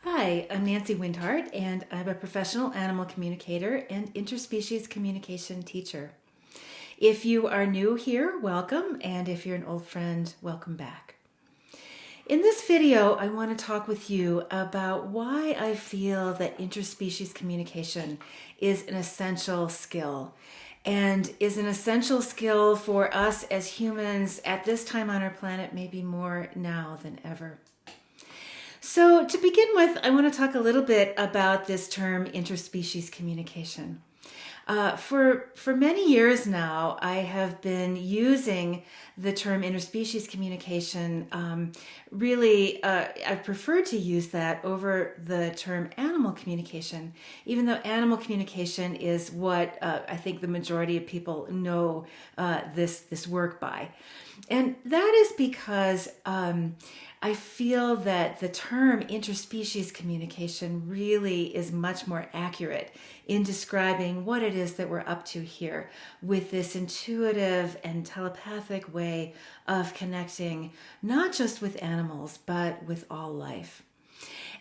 Hi, I'm Nancy Windhart, and I'm a professional animal communicator and interspecies communication teacher. If you are new here, welcome, and if you're an old friend, welcome back. In this video, I want to talk with you about why I feel that interspecies communication is an essential skill and is an essential skill for us as humans at this time on our planet, maybe more now than ever. So to begin with, I want to talk a little bit about this term interspecies communication. For many years now, I have been using the term interspecies communication. I've preferred to use that over the term animal communication, even though animal communication is what I think the majority of people know this work by. And that is because I feel that the term interspecies communication really is much more accurate in describing what it is that we're up to here with this intuitive and telepathic way of connecting, not just with animals, but with all life.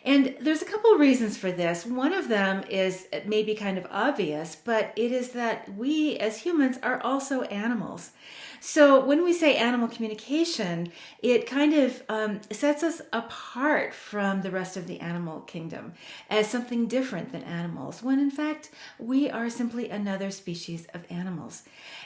And there's a couple of reasons for this. One of them is maybe kind of obvious, but it is that we as humans are also animals. So when we say animal communication, it kind of sets us apart from the rest of the animal kingdom as something different than animals, when in fact we are simply another species of animals.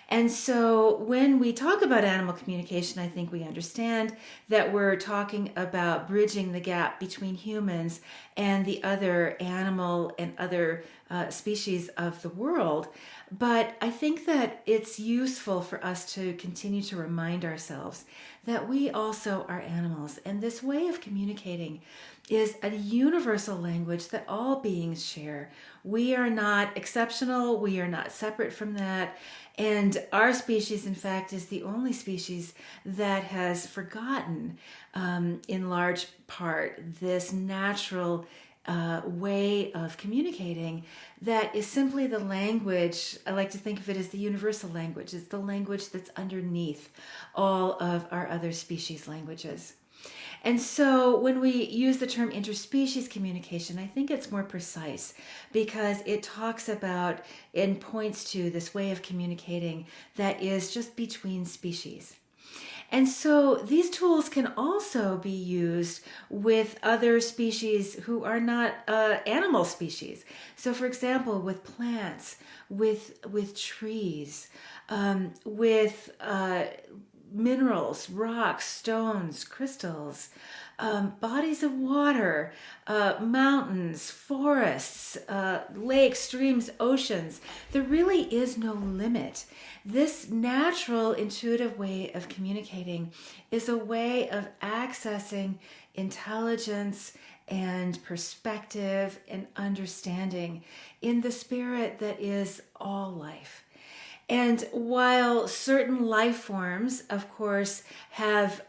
And so when we talk about animal communication, I think we understand that we're talking about bridging the gap between humans and the other animal and other species of the world. But I think that it's useful for us to continue to remind ourselves that we also are animals. And this way of communicating is a universal language that all beings share. We are not exceptional. We are not separate from that. And our species, in fact, is the only species that has forgotten, in large part, this natural way of communicating that is simply the language. I like to think of it as the universal language. It's the language that's underneath all of our other species languages. And so when we use the term interspecies communication, I think it's more precise because it talks about and points to this way of communicating that is just between species. And so these tools can also be used with other species who are not animal species. So for example, with plants, with trees, with minerals, rocks, stones, crystals, bodies of water, mountains, forests, lakes, streams, oceans. There really is no limit. This natural, intuitive way of communicating is a way of accessing intelligence and perspective and understanding in the spirit that is all life. And while certain life forms, of course, have,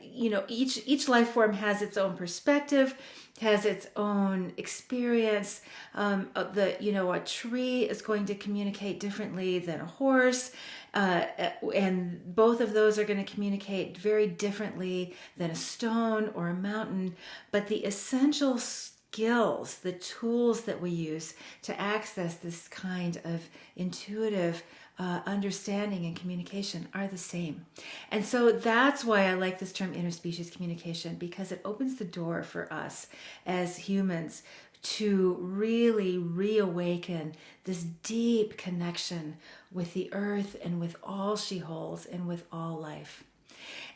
each life form has its own perspective, has its own experience. A tree is going to communicate differently than a horse, and both of those are going to communicate very differently than a stone or a mountain. But the essential skills, the tools that we use to access this kind of intuitive understanding and communication are the same. And so that's why I like this term interspecies communication, because it opens the door for us as humans to really reawaken this deep connection with the earth and with all she holds and with all life.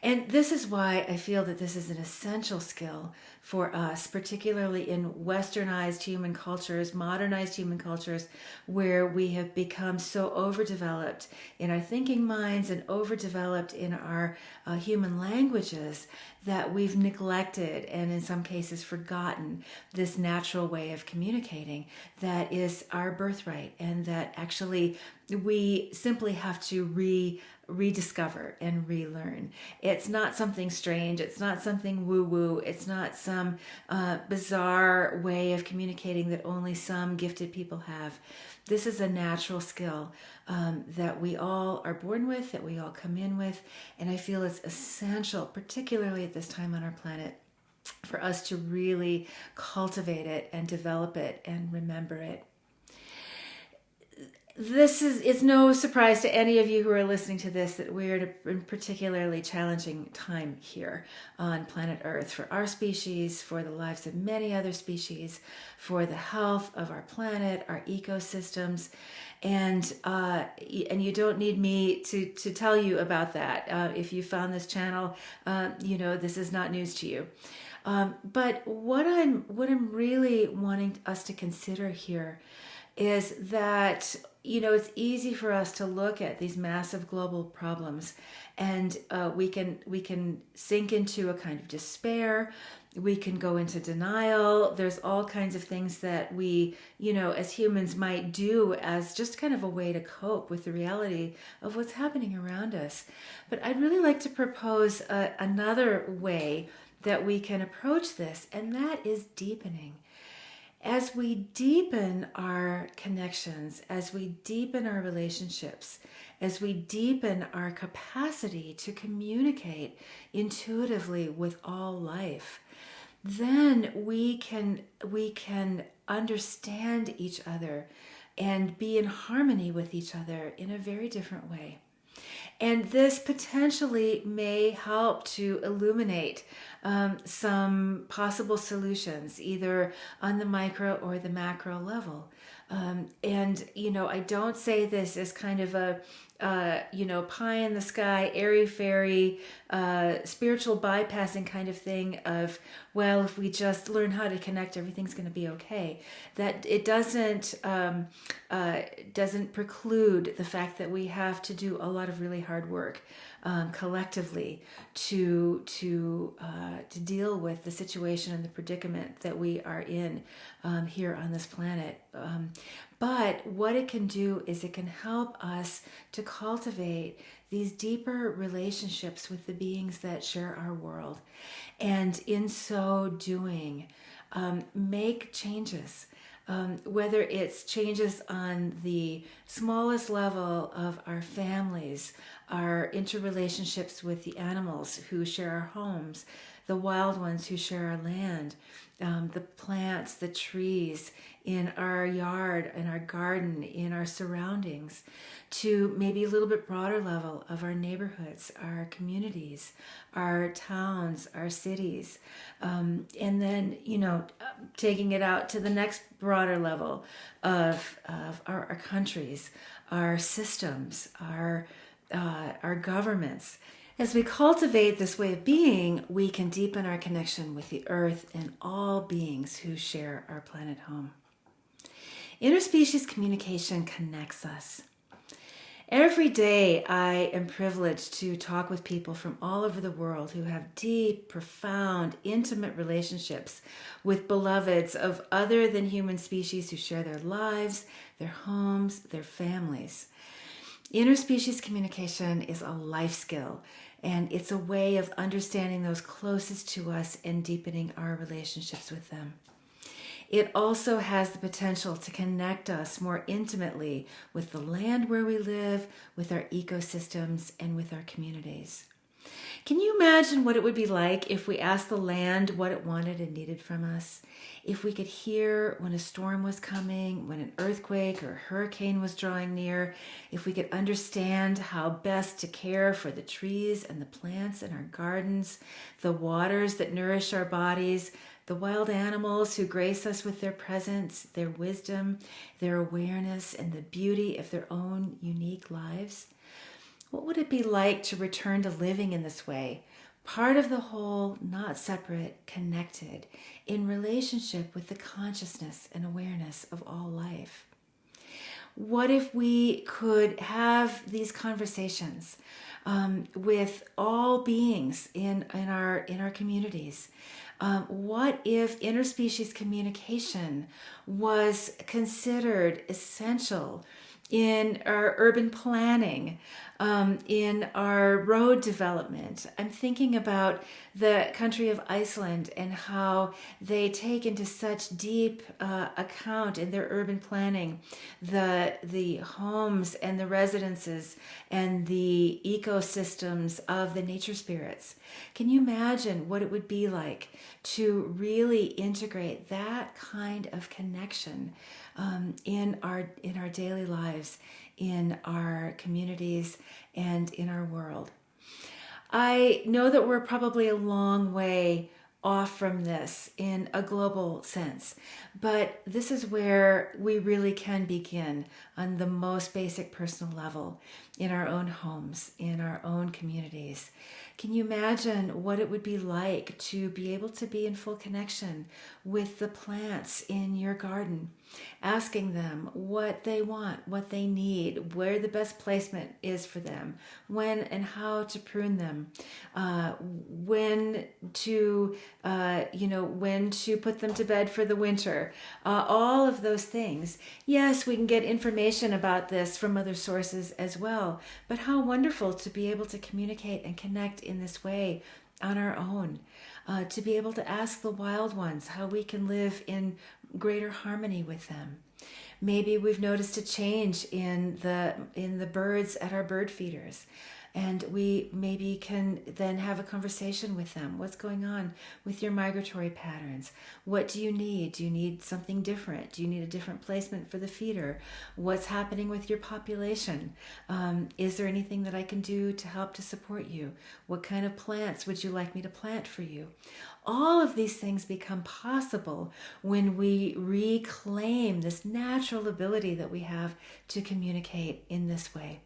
And this is why I feel that this is an essential skill for us, particularly in westernized human cultures, modernized human cultures, where we have become so overdeveloped in our thinking minds and overdeveloped in our human languages that we've neglected and in some cases forgotten this natural way of communicating that is our birthright, and that actually we simply have to rediscover and relearn. It's not something strange. It's not something woo-woo. It's not some bizarre way of communicating that only some gifted people have. This is a natural skill that we all are born with, that we all come in with, and I feel it's essential, particularly at this time on our planet, for us to really cultivate it and develop it and remember it. It's no surprise to any of you who are listening to this that we're in a particularly challenging time here on planet Earth for our species, for the lives of many other species, for the health of our planet, our ecosystems, and you don't need me to tell you about that. If you found this channel, this is not news to you. But what I'm really wanting us to consider here is that, it's easy for us to look at these massive global problems and we can sink into a kind of despair. We can go into denial. There's all kinds of things that we, as humans might do as just kind of a way to cope with the reality of what's happening around us. But I'd really like to propose another way that we can approach this, and that is deepening. As we deepen our connections, as we deepen our relationships, as we deepen our capacity to communicate intuitively with all life, then we can understand each other and be in harmony with each other in a very different way. And this potentially may help to illuminate some possible solutions, either on the micro or the macro level. I don't say this as kind of a, pie in the sky, airy fairy, spiritual bypassing kind of thing of, well, if we just learn how to connect, everything's going to be okay. That it doesn't preclude the fact that we have to do a lot of really hard work collectively to deal with the situation and the predicament that we are in here on this planet. But what it can do is it can help us to cultivate these deeper relationships with the beings that share our world. And in so doing, make changes. Whether it's changes on the smallest level of our families, our interrelationships with the animals who share our homes, the wild ones who share our land, the plants, the trees in our yard, in our garden, in our surroundings, to maybe a little bit broader level of our neighborhoods, our communities, our towns, our cities, and then, taking it out to the next broader level of our countries, our systems, our governments. As we cultivate this way of being, we can deepen our connection with the earth and all beings who share our planet home. Interspecies communication connects us. Every day I am privileged to talk with people from all over the world who have deep, profound, intimate relationships with beloveds of other than human species who share their lives, their homes, their families. Interspecies communication is a life skill, and it's a way of understanding those closest to us and deepening our relationships with them. It also has the potential to connect us more intimately with the land where we live, with our ecosystems, and with our communities. Can you imagine what it would be like if we asked the land what it wanted and needed from us? If we could hear when a storm was coming, when an earthquake or hurricane was drawing near, if we could understand how best to care for the trees and the plants in our gardens, the waters that nourish our bodies, the wild animals who grace us with their presence, their wisdom, their awareness, and the beauty of their own unique lives? What would it be like to return to living in this way, part of the whole, not separate, connected, in relationship with the consciousness and awareness of all life? What if we could have these conversations with all beings in our communities? What if interspecies communication was considered essential in our urban planning, in our road development. I'm thinking about the country of Iceland and how they take into such deep account in their urban planning the homes and the residences and the ecosystems of the nature spirits. Can you imagine what it would be like to really integrate that kind of connection in our daily lives, in our communities, and in our world? I know that we're probably a long way off from this in a global sense, but this is where we really can begin on the most basic personal level, in our own homes, in our own communities. Can you imagine what it would be like to be able to be in full connection with the plants in your garden, asking them what they want, what they need, where the best placement is for them, when and how to prune them, when to put them to bed for the winter, all of those things. Yes, we can get information about this from other sources as well, but how wonderful to be able to communicate and connect in this way on our own, to be able to ask the wild ones how we can live in greater harmony with them. Maybe we've noticed a change in the birds at our bird feeders, and we maybe can then have a conversation with them. What's going on with your migratory patterns? What do you need? Do you need something different? Do you need a different placement for the feeder? What's happening with your population? Is there anything that I can do to help to support you? What kind of plants would you like me to plant for you? All of these things become possible when we reclaim this natural ability that we have to communicate in this way.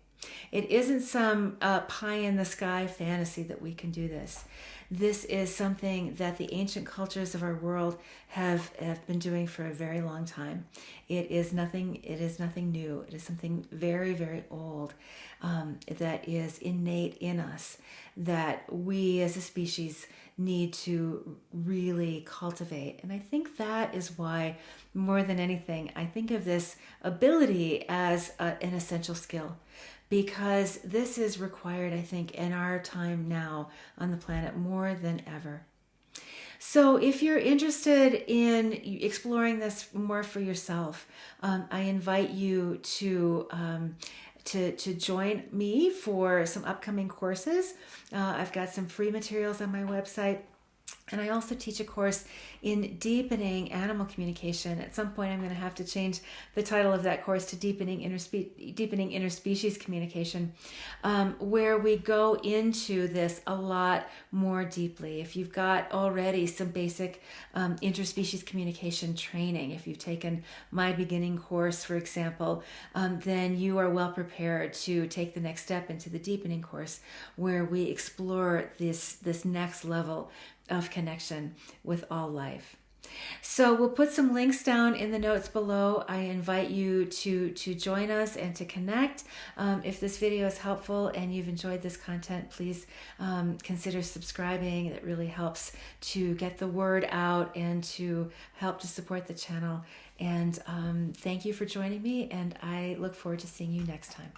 It isn't some pie in the sky fantasy that we can do this. This is something that the ancient cultures of our world have been doing for a very long time. It is nothing new. It is something very, very old that is innate in us, that we as a species need to really cultivate. And I think that is why, more than anything, I think of this ability as an essential skill, because this is required, I think, in our time now on the planet more than ever. So if you're interested in exploring this more for yourself, I invite you to join me for some upcoming courses. I've got some free materials on my website. And I also teach a course in deepening animal communication. At some point, I'm going to have to change the title of that course to deepening interspecies communication, where we go into this a lot more deeply. If you've got already some basic interspecies communication training, if you've taken my beginning course, for example, then you are well prepared to take the next step into the deepening course, where we explore this next level of connection with all life. So we'll put some links down in the notes below. I invite you to join us and to connect. If this video is helpful and you've enjoyed this content, please consider subscribing. It really helps to get the word out and to help to support the channel. And thank you for joining me, and I look forward to seeing you next time.